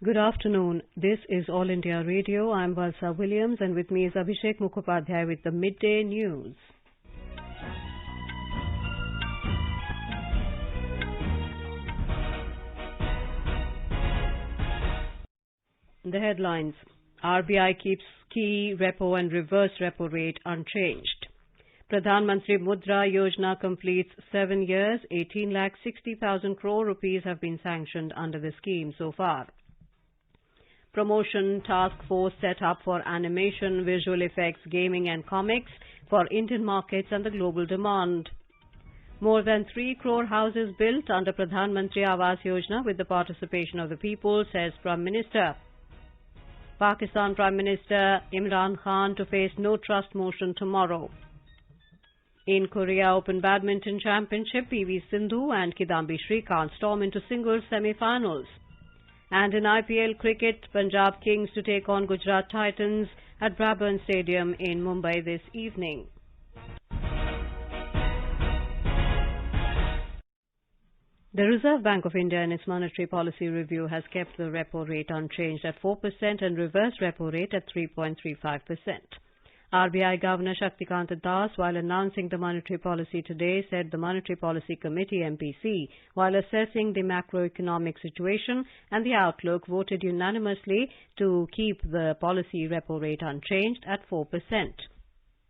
Good afternoon. This is All India Radio. I'm Valsa Williams, and with me is Abhishek Mukhopadhyay with the Midday News. The headlines. RBI keeps key repo and reverse repo rate unchanged. Pradhan Mantri Mudra Yojana completes 7 years. 18,60,000 crore rupees have been sanctioned under the scheme so far. Promotion task force set up for animation, visual effects, gaming and comics for Indian markets and the global demand. More than 3 crore houses built under Pradhan Mantri Awas Yojana with the participation of the people, says Prime Minister. Pakistan Prime Minister Imran Khan to face no trust motion tomorrow. In Korea Open Badminton Championship, PV Sindhu and Kidambi Srikanth storm into singles semi-finals. And in IPL cricket, Punjab Kings to take on Gujarat Titans at Brabourne Stadium in Mumbai this evening. The Reserve Bank of India in its monetary policy review has kept the repo rate unchanged at 4% and reverse repo rate at 3.35%. RBI Governor Shaktikant Das, while announcing the monetary policy today, said the Monetary Policy Committee (MPC), while assessing the macroeconomic situation and the outlook, voted unanimously to keep the policy repo rate unchanged at 4%.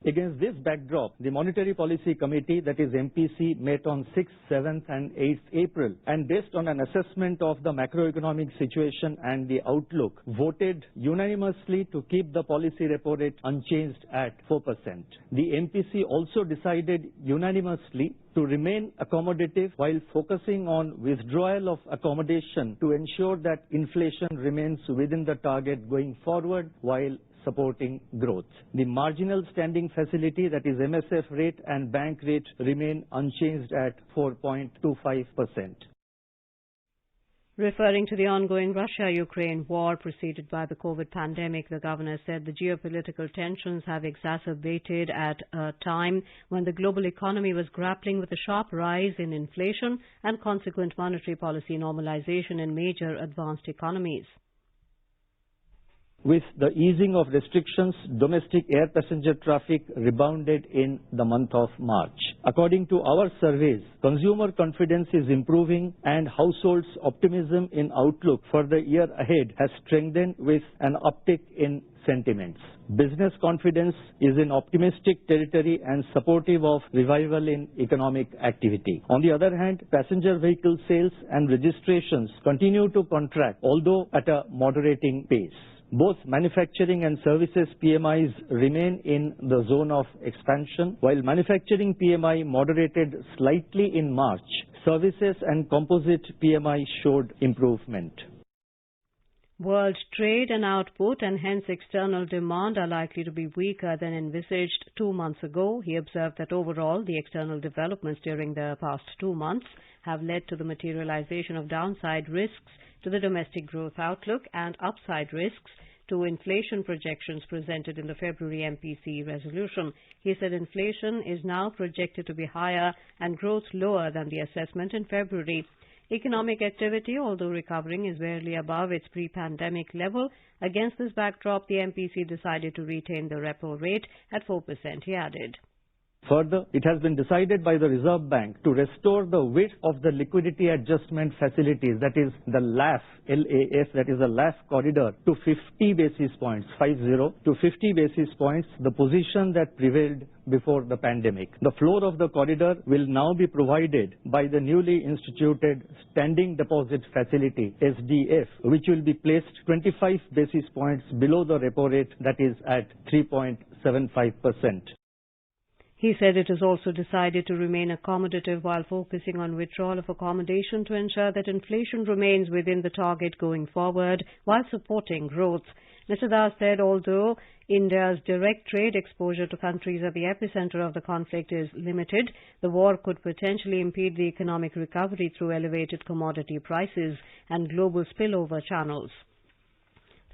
Against this backdrop, the Monetary Policy Committee, that is MPC, met on 6th, 7th and 8th April and based on an assessment of the macroeconomic situation and the outlook, voted unanimously to keep the policy repo rate unchanged at 4%. The MPC also decided unanimously to remain accommodative while focusing on withdrawal of accommodation to ensure that inflation remains within the target going forward while supporting growth. The marginal standing facility, that is MSF rate and bank rate, remain unchanged at 4.25%. Referring to the ongoing Russia-Ukraine war preceded by the COVID pandemic, the governor said the geopolitical tensions have exacerbated at a time when the global economy was grappling with a sharp rise in inflation and consequent monetary policy normalization in major advanced economies. With the easing of restrictions, domestic air passenger traffic rebounded in the month of March. According to our surveys, consumer confidence is improving and households' optimism in outlook for the year ahead has strengthened with an uptick in sentiments. Business confidence is in optimistic territory and supportive of revival in economic activity. On the other hand, passenger vehicle sales and registrations continue to contract, although at a moderating pace. Both manufacturing and services PMIs remain in the zone of expansion. While manufacturing PMI moderated slightly in March, services and composite PMI showed improvement. World trade and output and hence external demand are likely to be weaker than envisaged 2 months ago. He observed that overall the external developments during the past 2 months have led to the materialization of downside risks to the domestic growth outlook and upside risks to inflation projections presented in the February MPC resolution. He said inflation is now projected to be higher and growth lower than the assessment in February. Economic activity, although recovering, is barely above its pre-pandemic level. Against this backdrop, the MPC decided to retain the repo rate at 4%, he added. Further, it has been decided by the Reserve Bank to restore the width of the liquidity adjustment facilities, that is the LAF, LAF, that is the LAF corridor, to 50 basis points, 50 to 50 basis points, the position that prevailed before the pandemic. The floor of the corridor will now be provided by the newly instituted Standing Deposit Facility, SDF, which will be placed 25 basis points below the repo rate, that is at 3.75%. He said it has also decided to remain accommodative while focusing on withdrawal of accommodation to ensure that inflation remains within the target going forward while supporting growth. Mr. Das said although India's direct trade exposure to countries at the epicenter of the conflict is limited, the war could potentially impede the economic recovery through elevated commodity prices and global spillover channels.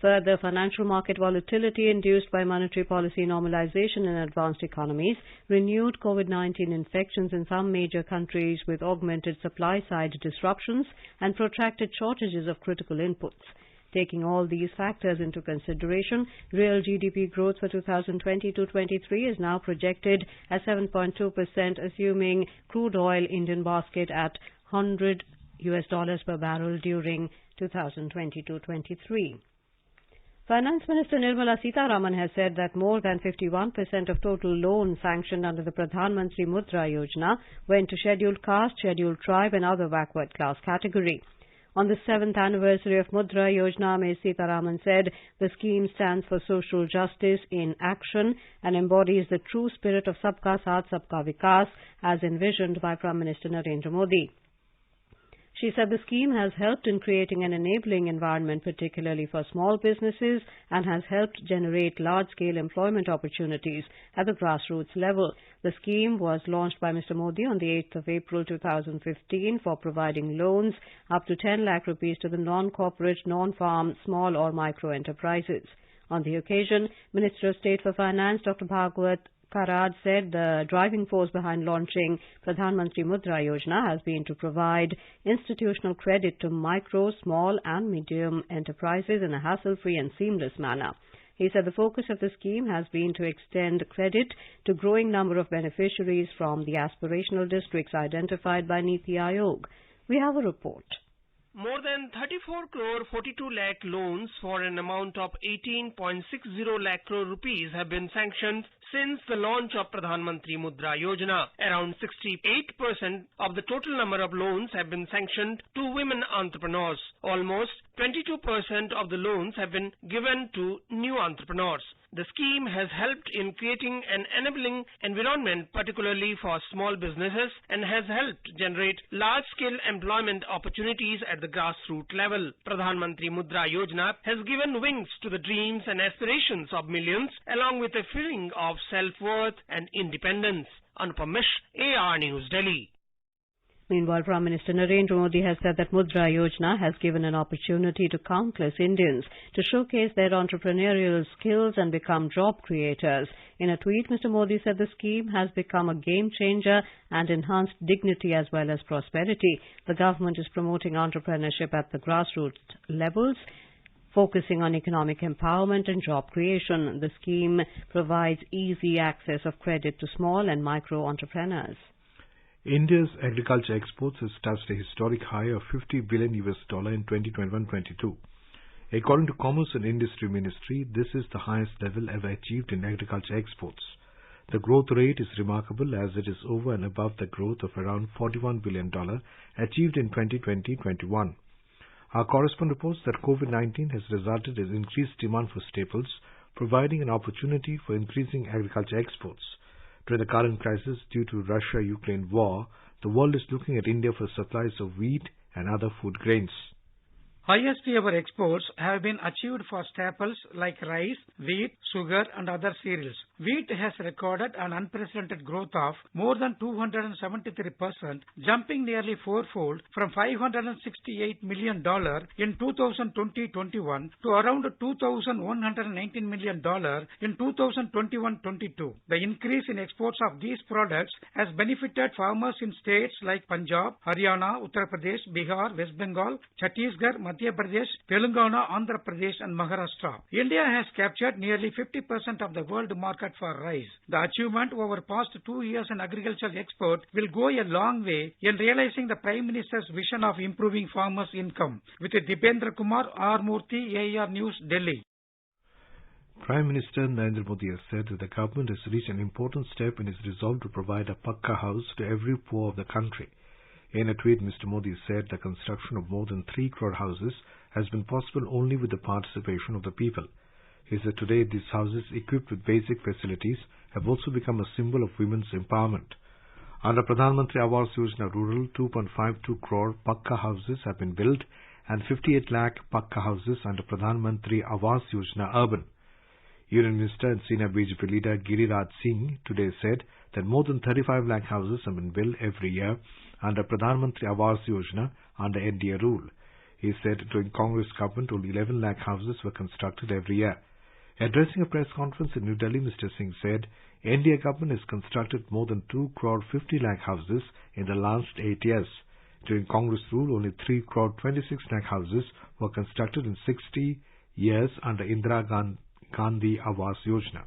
Further financial market volatility induced by monetary policy normalization in advanced economies, renewed COVID-19 infections in some major countries with augmented supply-side disruptions and protracted shortages of critical inputs. Taking all these factors into consideration, real GDP growth for 2020-23 is now projected at 7.2%, assuming crude oil Indian basket at $100 per barrel during 2020-23. Finance Minister Nirmala Sitharaman has said that more than 51% of total loans sanctioned under the Pradhan Mantri Mudra Yojana went to scheduled caste, scheduled tribe and other backward class category. On the 7th anniversary of Mudra Yojana, Ms. Sitharaman said the scheme stands for social justice in action and embodies the true spirit of Sabka Saath Sabka Vikas as envisioned by Prime Minister Narendra Modi. She said the scheme has helped in creating an enabling environment, particularly for small businesses, and has helped generate large-scale employment opportunities at the grassroots level. The scheme was launched by Mr. Modi on the 8th of April 2015 for providing loans up to 10 lakh rupees to the non-corporate, non-farm, small or micro enterprises. On the occasion, Minister of State for Finance, Dr. Bhagwat Karad, said the driving force behind launching Pradhan Mantri Mudra Yojana has been to provide institutional credit to micro, small and medium enterprises in a hassle-free and seamless manner. He said the focus of the scheme has been to extend credit to growing number of beneficiaries from the aspirational districts identified by Niti Aayog. We have a report. More than 34 crore 42 lakh loans for an amount of 18.60 lakh crore rupees have been sanctioned since the launch of Pradhan Mantri Mudra Yojana. Around 68% of the total number of loans have been sanctioned to women entrepreneurs. Almost 22% of the loans have been given to new entrepreneurs. The scheme has helped in creating an enabling environment, particularly for small businesses, and has helped generate large-scale employment opportunities at the grassroots level. Pradhan Mantri Mudra Yojana has given wings to the dreams and aspirations of millions, along with a feeling of self-worth and independence. Anupam Mishra, AR News, Delhi. Meanwhile, Prime Minister Narendra Modi has said that Mudra Yojana has given an opportunity to countless Indians to showcase their entrepreneurial skills and become job creators. In a tweet, Mr. Modi said the scheme has become a game changer and enhanced dignity as well as prosperity. The government is promoting entrepreneurship at the grassroots levels, focusing on economic empowerment and job creation. The scheme provides easy access of credit to small and micro entrepreneurs. India's agriculture exports has touched a historic high of $50 billion in 2021-22. According to Commerce and Industry Ministry, this is the highest level ever achieved in agriculture exports. The growth rate is remarkable as it is over and above the growth of around $41 billion achieved in 2020-21. Our correspondent reports that COVID-19 has resulted in increased demand for staples, providing an opportunity for increasing agriculture exports. During the current crisis due to Russia-Ukraine war, the world is looking at India for supplies of wheat and other food grains. Highest ever exports have been achieved for staples like rice, wheat, sugar and other cereals. Wheat has recorded an unprecedented growth of more than 273%, jumping nearly fourfold from $568 million in 2020-21 to around $2,119 million in 2021-22. The increase in exports of these products has benefited farmers in states like Punjab, Haryana, Uttar Pradesh, Bihar, West Bengal, Chhattisgarh, Madhya Pradesh, Telangana, Andhra Pradesh and Maharashtra. India has captured nearly 50% of the world market for rice. The achievement over past 2 years in agricultural export will go a long way in realizing the Prime Minister's vision of improving farmers' income. With Dipendra Kumar, R. Murthy, AR News, Delhi. Prime Minister Narendra Modi has said that the government has reached an important step in its resolve to provide a Pakka house to every poor of the country. In a tweet, Mr. Modi said the construction of more than 3 crore houses has been possible only with the participation of the people. He said today these houses, equipped with basic facilities, have also become a symbol of women's empowerment. Under Pradhan Mantri Awas Yojana Rural, 2.52 crore Pakka houses have been built and 58 lakh Pakka houses under Pradhan Mantri Awas Yojana Urban. Union Minister and Senior BJP leader Giriraj Singh today said that more than 35 lakh houses have been built every year under Pradhan Mantri Awas Yojana under NDA rule. He said during Congress government only 11 lakh houses were constructed every year. Addressing a press conference in New Delhi, Mr. Singh said NDA government has constructed more than 2 crore 50 lakh houses in the last 8 years. During Congress rule, only 3 crore 26 lakh houses were constructed in 60 years under Indira Gandhi Awas Yojana.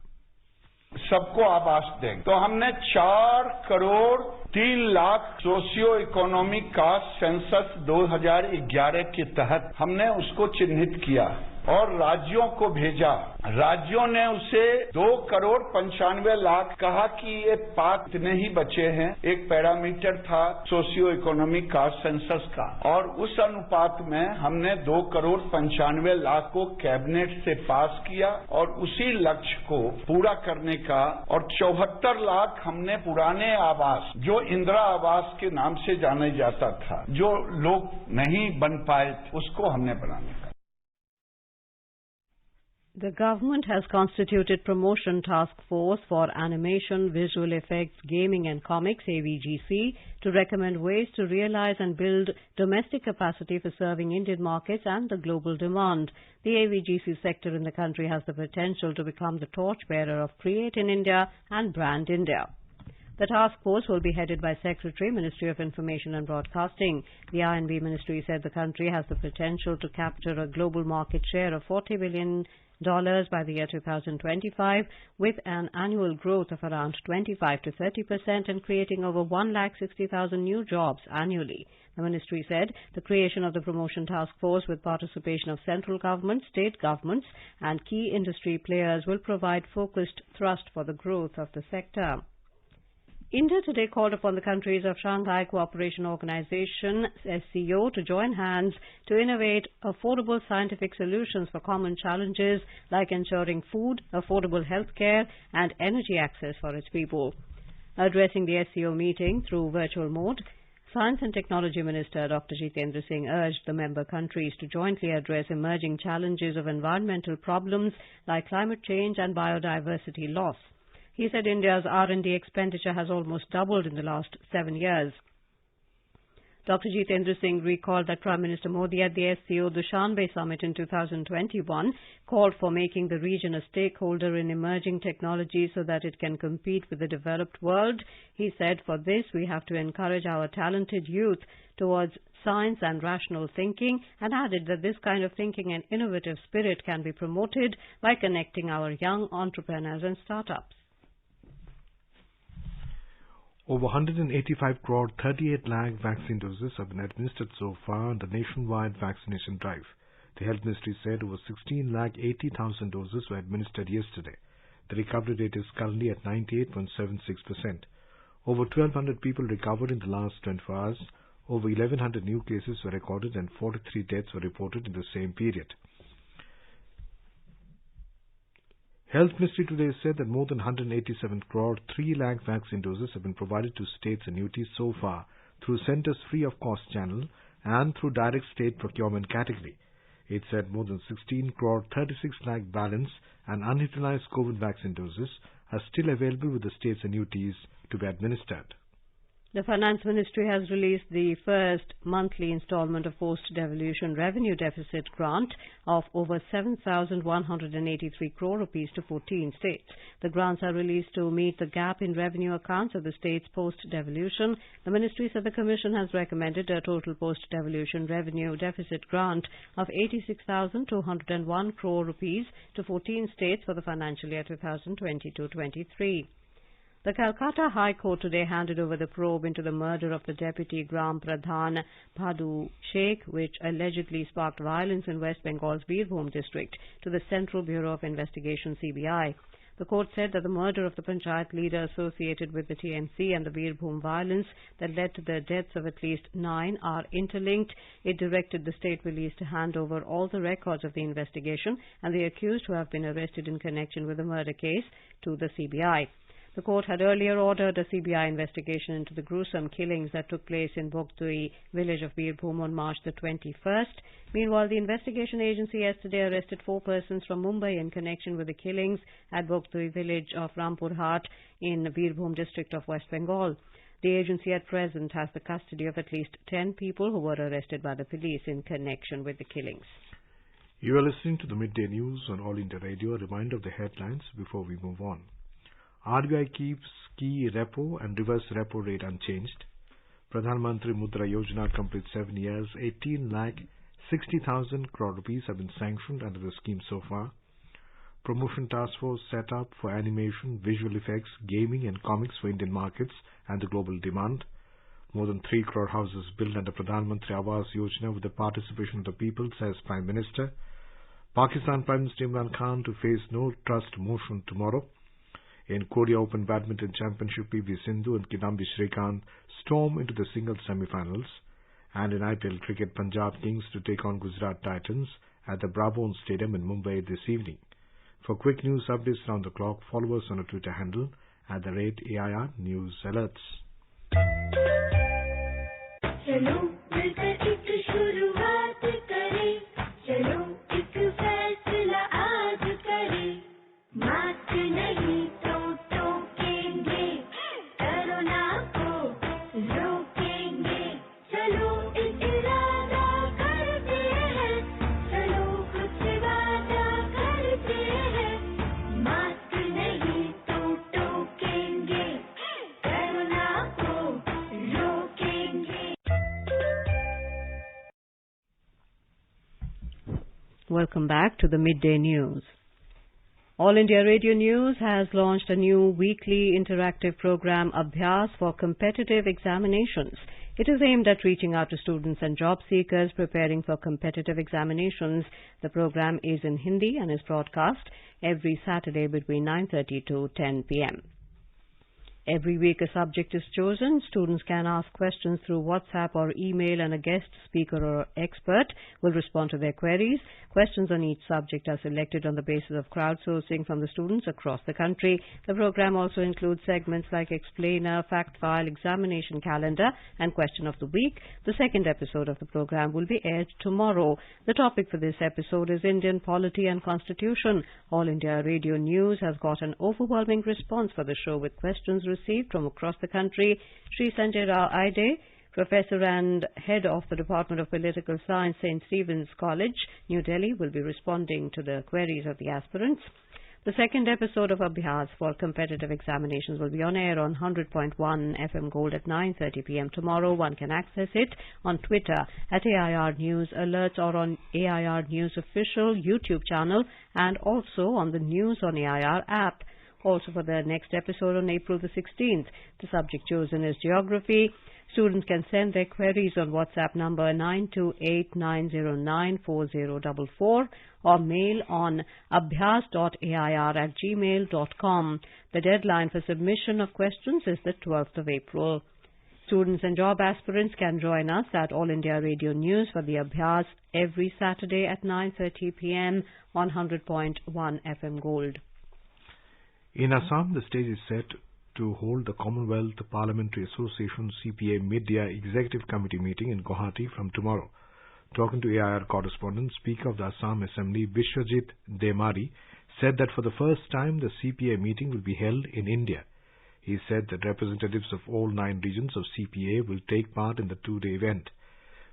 सबको आवास दें तो हमने 4 crore 3 lakh socio economic का census 2011 के तहत हमने उसको चिन्हित किया और राज्यों को भेजा। राज्यों ने उसे 2 करोड़ 95 लाख कहा कि ये पात नहीं बचे हैं। एक पैरामीटर था सोशियो इकोनॉमिक कास्ट सेंसस का और उस अनुपात में हमने 2 करोड़ 95 लाख को कैबिनेट से पास किया और उसी लक्ष्य को पूरा करने का और 74 लाख हमने पुराने आवास जो इंदिरा आवास के नाम से जाने जाता था जो लोग नहीं बन पाए उसको हमने बनाने का। The government has constituted Promotion Task Force for Animation, Visual Effects, Gaming and Comics, AVGC, to recommend ways to realize and build domestic capacity for serving Indian markets and the global demand. The AVGC sector in the country has the potential to become the torchbearer of Create in India and Brand India. The task force will be headed by Secretary, Ministry of Information and Broadcasting. The I&B Ministry said the country has the potential to capture a global market share of $40 billion by the year 2025, with an annual growth of around 25 to 30% and creating over 160,000 new jobs annually. The ministry said the creation of the Promotion Task Force with participation of central government, state governments and key industry players will provide focused thrust for the growth of the sector. India today called upon the countries of Shanghai Cooperation Organization, SCO, to join hands to innovate affordable scientific solutions for common challenges like ensuring food, affordable health care and energy access for its people. Addressing the SCO meeting through virtual mode, Science and Technology Minister Dr. Jitendra Singh urged the member countries to jointly address emerging challenges of environmental problems like climate change and biodiversity loss. He said India's R&D expenditure has almost doubled in the last 7 years. Dr. Jitendra Singh recalled that Prime Minister Modi at the SCO Dushanbe Summit in 2021 called for making the region a stakeholder in emerging technology so that it can compete with the developed world. He said for this we have to encourage our talented youth towards science and rational thinking, and added that this kind of thinking and innovative spirit can be promoted by connecting our young entrepreneurs and startups. Over 185 crore 38 lakh vaccine doses have been administered so far on the nationwide vaccination drive. The Health Ministry said over 16 lakh 80,000 doses were administered yesterday. The recovery rate is currently at 98.76%. Over 1,200 people recovered in the last 24 hours. Over 1,100 new cases were recorded and 43 deaths were reported in the same period. Health Ministry today said that more than 187 crore 3 lakh vaccine doses have been provided to states and UTs so far through Centres Free of Cost channel and through direct state procurement category. It said more than 16 crore 36 lakh balance and unutilized COVID vaccine doses are still available with the states and UTs to be administered. The Finance Ministry has released the first monthly installment of post-devolution revenue deficit grant of over 7,183 crore rupees to 14 states. The grants are released to meet the gap in revenue accounts of the states post-devolution. The Ministry said the Commission has recommended a total post-devolution revenue deficit grant of 86,201 crore rupees to 14 states for the financial year 2022-23. The Calcutta High Court today handed over the probe into the murder of the Deputy Gram Pradhan Bhadu Sheikh, which allegedly sparked violence in West Bengal's Birbhum district, to the Central Bureau of Investigation (CBI). The court said that the murder of the Panchayat leader associated with the TMC and the Birbhum violence that led to the deaths of at least 9 are interlinked. It directed the state police to hand over all the records of the investigation and the accused who have been arrested in connection with the murder case to the CBI. The court had earlier ordered a CBI investigation into the gruesome killings that took place in Boktui village of Birbhum on March the 21st. Meanwhile, the investigation agency yesterday arrested 4 persons from Mumbai in connection with the killings at Boktui village of Rampurhat in Birbhum district of West Bengal. The agency at present has the custody of at least 10 people who were arrested by the police in connection with the killings. You are listening to the Midday News on All India Radio. A reminder of the headlines before we move on. RBI keeps key repo and reverse repo rate unchanged. Pradhan Mantri Mudra Yojana completes 7 years. 18,60,000 crore rupees have been sanctioned under the scheme so far. Promotion task force set up for animation, visual effects, gaming and comics for Indian markets and the global demand. More than 3 crore houses built under Pradhan Mantri Awas Yojana with the participation of the people, says Prime Minister. Pakistan Prime Minister Imran Khan to face no trust motion tomorrow. In Korea Open Badminton Championship, PV Sindhu and Kidambi Shrikant storm into the singles semi-finals. And in IPL cricket, Punjab Kings to take on Gujarat Titans at the Brabon Stadium in Mumbai this evening. For quick news updates round the clock, follow us on our Twitter handle @AIR News Alerts. चलो मिलकर एक शुरुआत करें, चलो एक फैसला आज करें, मास्क नहीं तो टोकेंगे, कोरोना को रोकेंगे, चलो एक इरादा करते हैं, चलो कुछ वादा करते हैं, मास्क नहीं तो टोकेंगे, कोरोना को रोकेंगे. Welcome back to the Midday News. All India Radio News has launched a new weekly interactive program, Abhyas, for competitive examinations. It is aimed at reaching out to students and job seekers preparing for competitive examinations. The program is in Hindi and is broadcast every Saturday between 9:30 to 10 p.m. Every week a subject is chosen. Students can ask questions through WhatsApp or email, and a guest speaker or expert will respond to their queries. Questions on each subject are selected on the basis of crowdsourcing from the students across the country. The program also includes segments like Explainer, Fact File, Examination Calendar and Question of the Week. The second episode of the program will be aired tomorrow. The topic for this episode is Indian Polity and Constitution. All India Radio News has got an overwhelming response for the show, with questions received from across the country. Sri Sanjay Rao Aide, Professor and Head of the Department of Political Science, St. Stephen's College, New Delhi, will be responding to the queries of the aspirants. The second episode of Abhyas for competitive examinations will be on air on 100.1 FM Gold at 9:30 p.m. tomorrow. One can access it on Twitter @AIR News Alerts or on AIR News official YouTube channel, and also on the News on AIR app. Also for the next episode on April the 16th. The subject chosen is geography. Students can send their queries on WhatsApp number 9289094044 or mail on abhyas.air@gmail.com. The deadline for submission of questions is the 12th of April. Students and job aspirants can join us at All India Radio News for the Abhyas every Saturday at 9:30 p.m. on 100.1 FM Gold. In Assam, the stage is set to hold the Commonwealth Parliamentary Association CPA Midday Executive Committee meeting in Guwahati from tomorrow. Talking to AIR correspondent, Speaker of the Assam Assembly, Bishwajit Demari, said that for the first time the CPA meeting will be held in India. He said that representatives of all 9 regions of CPA will take part in the 2-day event.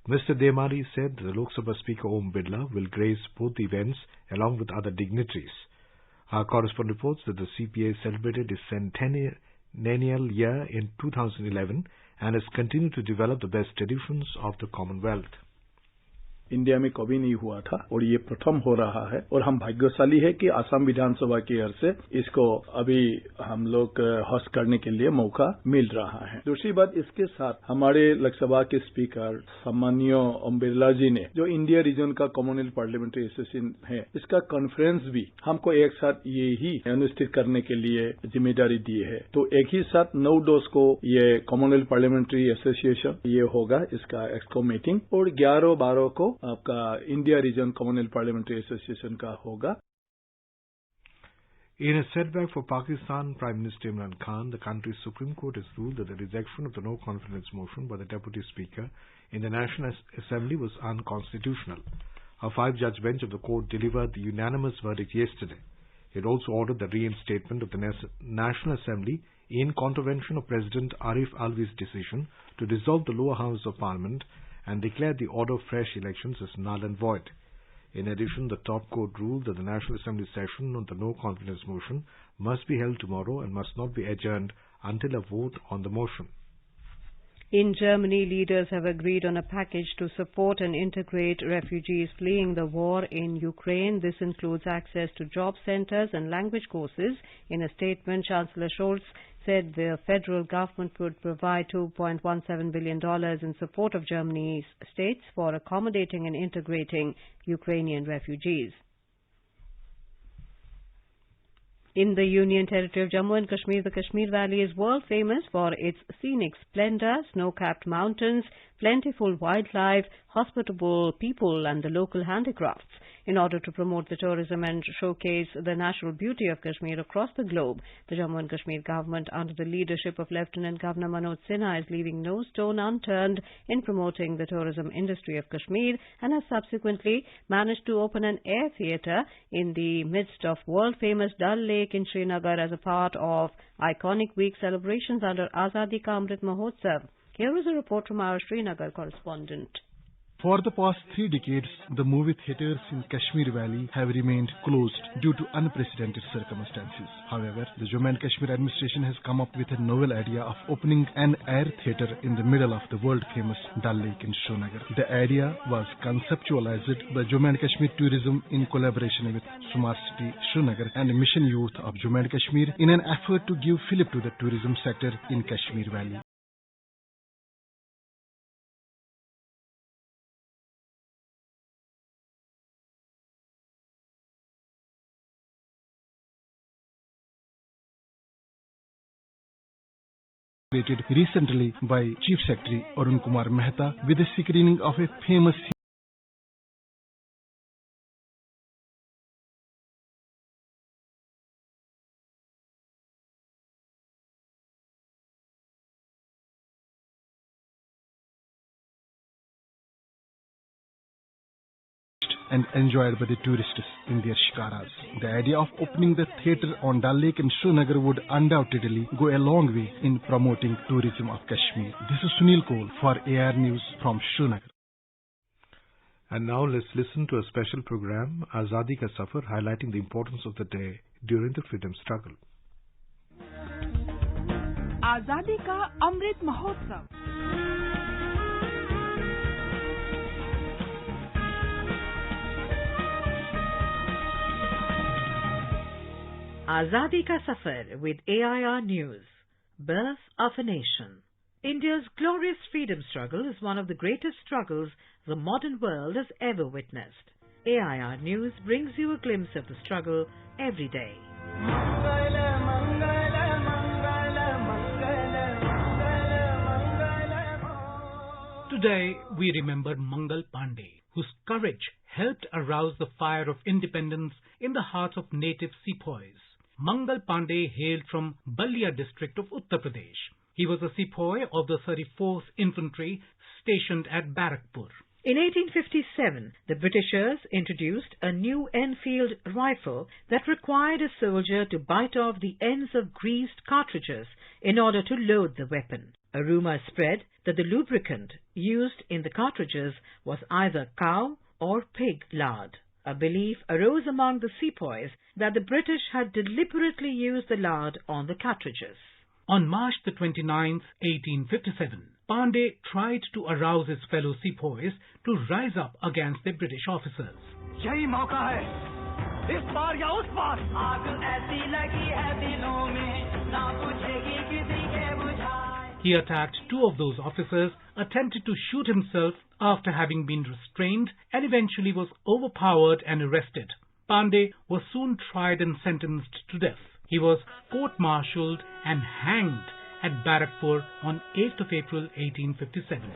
Mr. Demari said that the Lok Sabha Speaker Om Birla will grace both the events along with other dignitaries. Our correspondent reports that the CPA celebrated its centennial year in 2011 and has continued to develop the best traditions of the Commonwealth. India में कभी नहीं हुआ था और ये प्रथम हो रहा है और हम भाग्यशाली है कि असम विधानसभा की ओर से इसको अभी हम लोग होस्ट करने के लिए मौका मिल रहा है। दूसरी बात, इसके साथ हमारे लोकसभा के स्पीकर सम्मानीय ओम बिरला जी ने जो इंडिया रीजन का कॉमनवेल्थ पार्लियामेंट्री एसोसिएशन है, इसका कॉन्फ्रेंस भी हमको एक साथ ये ही अनुष्ठित करने के लिए जिम्मेदारी दी है। तो एक ही साथ 9 डोज को ये कॉमनवेल्थ पार्लियामेंट्री एसोसिएशन ये होगा, इसका एक्सको मीटिंग, और 11-12 को आपका India region Commonwealth parliamentary association का होगा। In a setback for Pakistan, Prime Minister Imran Khan, the country's Supreme Court has ruled that the rejection of the no-confidence motion by the Deputy Speaker in the National Assembly was unconstitutional. A 5-judge bench of the court delivered the unanimous verdict yesterday. It also ordered the reinstatement of the National Assembly in contravention of President Arif Alvi's decision to dissolve the lower house of Parliament and declared the order of fresh elections as null and void. In addition, the top court ruled that the National Assembly session on the no-confidence motion must be held tomorrow and must not be adjourned until a vote on the motion. In Germany, leaders have agreed on a package to support and integrate refugees fleeing the war in Ukraine. This includes access to job centers and language courses. In a statement, Chancellor Scholz said the federal government would provide $2.17 billion in support of Germany's states for accommodating and integrating Ukrainian refugees. In the Union Territory of Jammu and Kashmir, the Kashmir Valley is world famous for its scenic splendor, snow-capped mountains, plentiful wildlife, hospitable people and the local handicrafts. In order to promote the tourism and showcase the natural beauty of Kashmir across the globe, the Jammu and Kashmir government, under the leadership of Lieutenant Governor Manoj Sinha, is leaving no stone unturned in promoting the tourism industry of Kashmir and has subsequently managed to open an air theatre in the midst of world-famous Dal Lake in Srinagar as a part of iconic week celebrations under Azadi Ka Amrit Mahotsav. Here is a report from our Srinagar correspondent. For the past 3 decades, the movie theatres in Kashmir Valley have remained closed due to unprecedented circumstances. However, the Jammu and Kashmir administration has come up with a novel idea of opening an air theatre in the middle of the world-famous Dal Lake in Srinagar. The idea was conceptualized by Jammu and Kashmir Tourism in collaboration with Smart City Srinagar and Mission Youth of Jammu and Kashmir in an effort to give fillip to the tourism sector in Kashmir Valley. Recently by Chief Secretary Arun Kumar Mehta with the screening of a famous and enjoyed by the tourists in their shikaras. The idea of opening the theatre on Dal Lake in Srinagar would undoubtedly go a long way in promoting tourism of Kashmir. This is Sunil Kohl for AR News from Srinagar. And now let's listen to a special program, Azadi Ka Safar, highlighting the importance of the day during the freedom struggle. Azadi Ka Amrit Mahotsav. Azadi Ka Safar with AIR News. Birth of a Nation. India's glorious freedom struggle is one of the greatest struggles the modern world has ever witnessed. AIR News brings you a glimpse of the struggle every day. Today we remember Mangal Pandey, whose courage helped arouse the fire of independence in the hearts of native sepoys. Mangal Pandey hailed from Balia district of Uttar Pradesh. He was a sepoy of the 34th Infantry stationed at Barakpur. In 1857, the Britishers introduced a new Enfield rifle that required a soldier to bite off the ends of greased cartridges in order to load the weapon. A rumor spread that the lubricant used in the cartridges was either cow or pig lard. A belief arose among the sepoys that the British had deliberately used the lard on the cartridges. On March the 29th, 1857, Pandey tried to arouse his fellow sepoys to rise up against the British officers. यही मौका है, इस बार या उस बार। आग ऐसी लगी है दिलों में, ना बुझेगी किसी के बुझाए। He attacked 2 of those officers, attempted to shoot himself after having been restrained, and eventually was overpowered and arrested. Pandey was soon tried and sentenced to death. He was court-martialed and hanged at Barakpur on 8th of April 1857.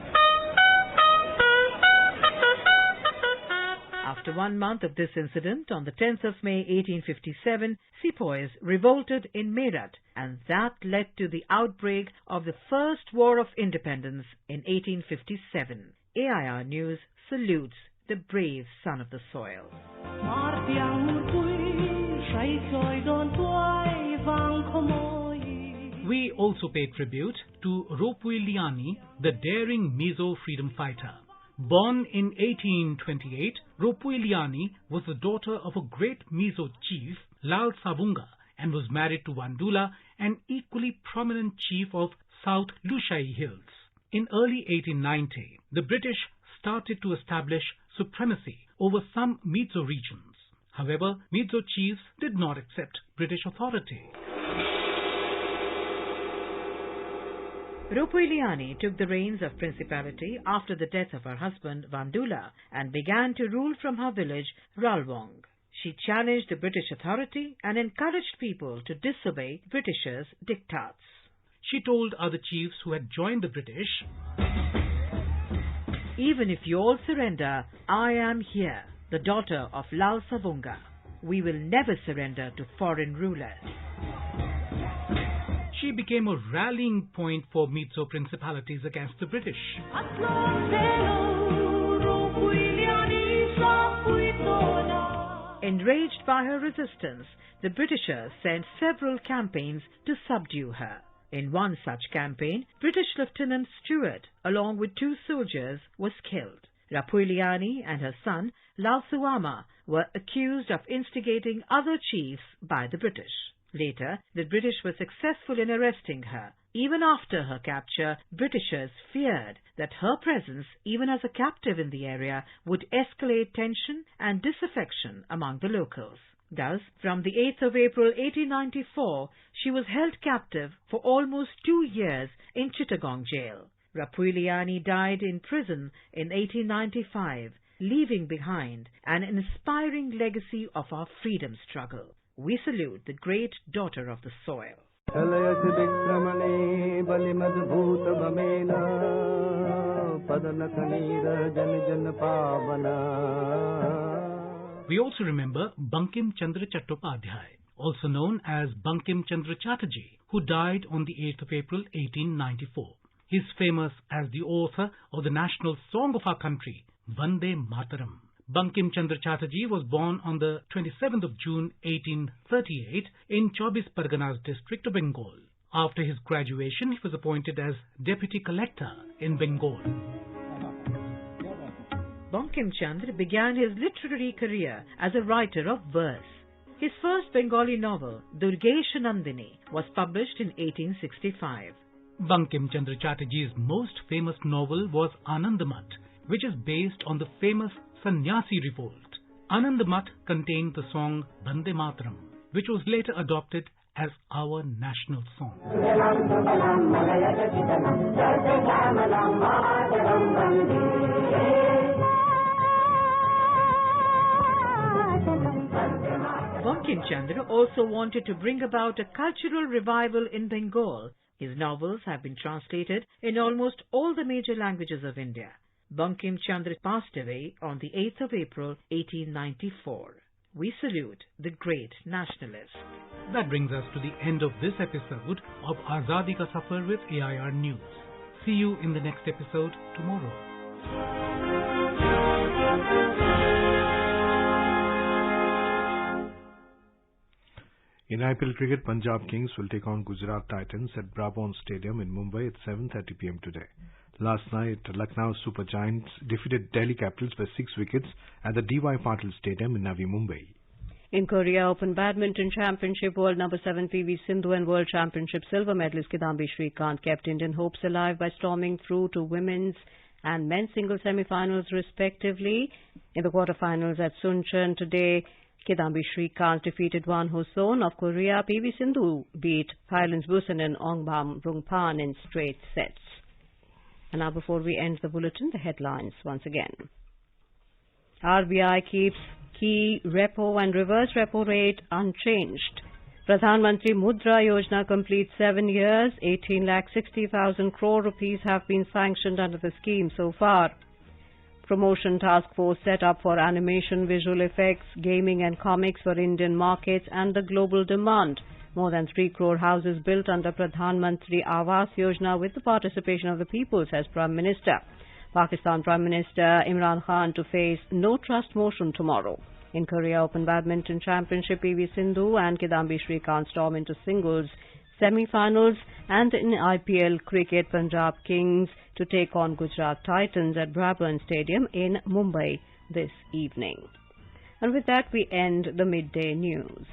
After 1 month of this incident, on the 10th of May 1857, sepoys revolted in Meerut, and that led to the outbreak of the First War of Independence in 1857. AIR News salutes the brave son of the soil. We also pay tribute to Ropui Liani, the daring Mizo freedom fighter. Born in 1828, Ropui Liani was the daughter of a great Mizo chief, Lal Savunga, and was married to Wandula, an equally prominent chief of South Lushai Hills. In early 1890, the British started to establish supremacy over some Mizo regions. However, Mizo chiefs did not accept British authority. Rupuiliani took the reins of principality after the death of her husband Vandula and began to rule from her village Ralwong. She challenged the British authority and encouraged people to disobey Britishers' diktats. She told other chiefs who had joined the British, "Even if you all surrender, I am here, the daughter of Lal Savunga. We will never surrender to foreign rulers." She became a rallying point for Mizo principalities against the British. Enraged by her resistance, the Britishers sent several campaigns to subdue her. In one such campaign, British Lieutenant Stewart, along with 2 soldiers, was killed. Rupuiliani and her son, Lal Suama, were accused of instigating other chiefs by the British. Later, the British were successful in arresting her. Even after her capture, Britishers feared that her presence, even as a captive in the area, would escalate tension and disaffection among the locals. Thus, from the 8th of April 1894, she was held captive for almost 2 years in Chittagong jail. Rupuiliani died in prison in 1895, leaving behind an inspiring legacy of our freedom struggle. We salute the great daughter of the soil. We also remember Bankim Chandra Chattopadhyay, also known as Bankim Chandra Chatterjee, who died on the 8th of April 1894. He is famous as the author of the national song of our country, Vande Mataram. Bankim Chandra Chatterjee was born on the 27th of June 1838 in Chobis Parganas district of Bengal. After his graduation, he was appointed as Deputy Collector in Bengal. Bankim Chandra began his literary career as a writer of verse. His first Bengali novel, Durgesha Nandini, was published in 1865. Bankim Chandra Chatterjee's most famous novel was Anandamath, which is based on the famous Sannyasi revolt. Anandamath contained the song Vande Mataram, which was later adopted as our national song. Bankim Chandra also wanted to bring about a cultural revival in Bengal. His novels have been translated in almost all the major languages of India. Bankim Chandra passed away on the 8th of April 1894. We salute the great nationalist. That brings us to the end of this episode of Azadi Ka Safar with AIR News. See you in the next episode tomorrow. In IPL cricket, Punjab Kings will take on Gujarat Titans at Brabant Stadium in Mumbai at 7:30 p.m. today. Last night, Lucknow Super Giants defeated Delhi Capitals by 6 wickets at the D.Y. Patil Stadium in Navi Mumbai. In Korea Open Badminton Championship, world number 7 PV Sindhu and World Championship silver medalist Kidambi Srikanth kept Indian hopes alive by storming through to women's and men's singles semi-finals respectively. In the quarter-finals at Suncheon today, Kidambi Srikanth defeated Won Ho-son of Korea. PV Sindhu beat Thailand's Busan and Ongbam Rungpan in straight sets. And now, before we end the bulletin, the headlines once again. RBI keeps key repo and reverse repo rate unchanged. Pradhan Mantri Mudra Yojana completes 7 years. 18,60,000 crore rupees have been sanctioned under the scheme so far. Promotion task force set up for animation, visual effects, gaming and comics for Indian markets and the global demand. More than 3 crore houses built under Pradhan Mantri Awas Yojana with the participation of the people, says Prime Minister. Pakistan Prime Minister Imran Khan to face no trust motion tomorrow. In Korea Open Badminton Championship, PV Sindhu and Kidambi Srikanth storm into singles semi-finals, and in IPL cricket, Punjab Kings to take on Gujarat Titans at Brabant Stadium in Mumbai this evening. And with that, we end the midday news.